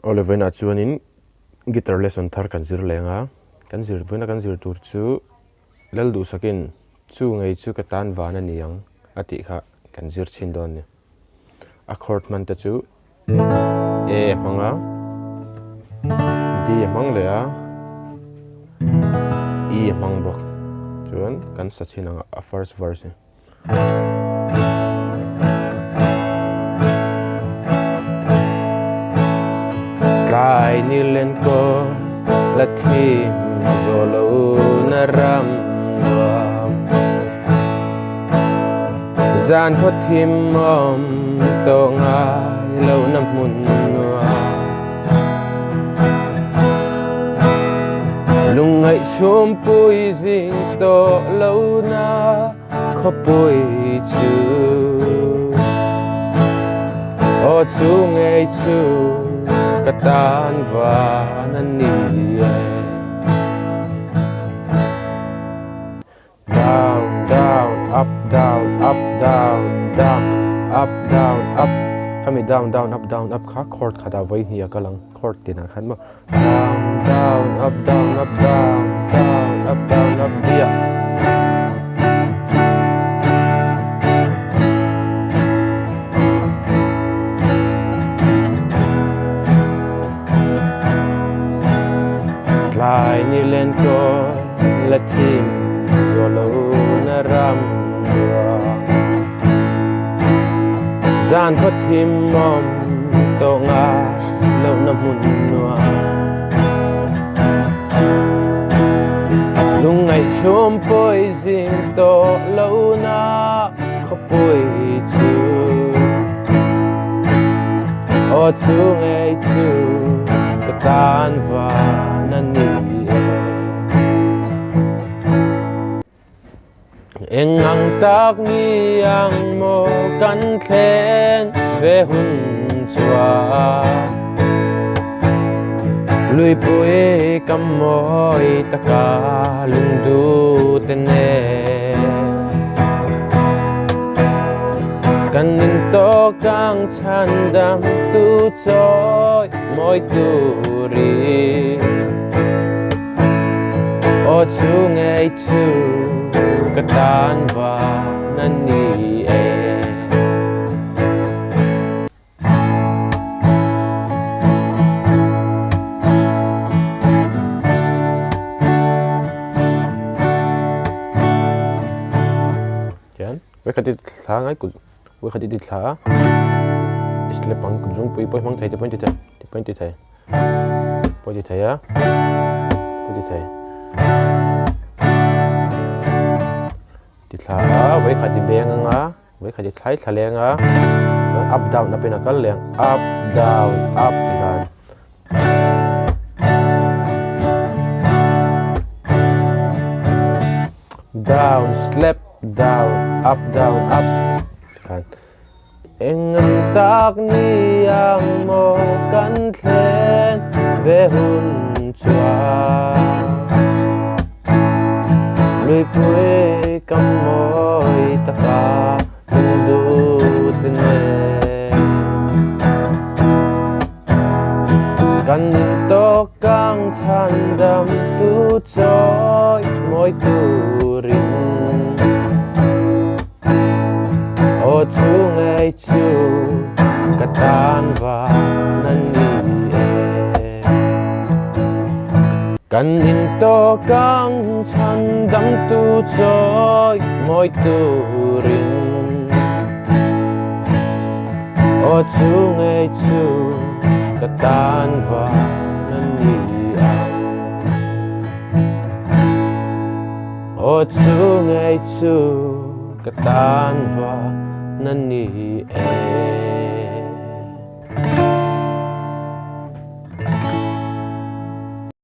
Oliver na chuanin guitar lesson thar kan zir lenga kan zir voina kan zir tur chu laldu sakin chu ngei chu ka tan wana niang ati kha kan zir chin don ni accord man ta chu a manga d mang le a e mang bok chuan kan sa chin a first verse Kai ni len ko la thim zolo na ram zan ho thim om to ngai lo nam mun lung ngai chum pui jing to lo na kho pui chu o chu ngai chu katan vanan ni down down up down up down down up down up kami down down up kha chord khada vai hi akalang chord tina khan ma down down up down up down down up down up dia Lai ni len ko la thim zolo na ram zan ho thim mom to nga lo na mun noa lung ngai chum poi jing to lo na kho poi chu o chu ngai chu ka tan va Eng ang tak ni ang mo kan thlen ve hun chua lui pui kam moi taka lung du tene kan nin to kang chan dam tu choi moi tu ri o chu ngai chu ka tan va nan ni e jan we ka ti thla ngai ku we ka ti thla isle pang ku jung pui poi mang thai te point ti thai poi ti thai ya poi ti thai ti thla we kha ti beng nga we kha ti thlai thlale nga up down up in a kal leng up down up iran down slap down up iran engam tak ni ang mo kan thlen ve hun chua lui pui kam moi taka du tene kan to kang chan dam tu choi moi tu rin o chu ngai chu katan va nan ni kan in to kang chan dam tu choi moi tu rin o chu ngai chu ka tan va nan ni o chu ngai chu ka tan va nan ni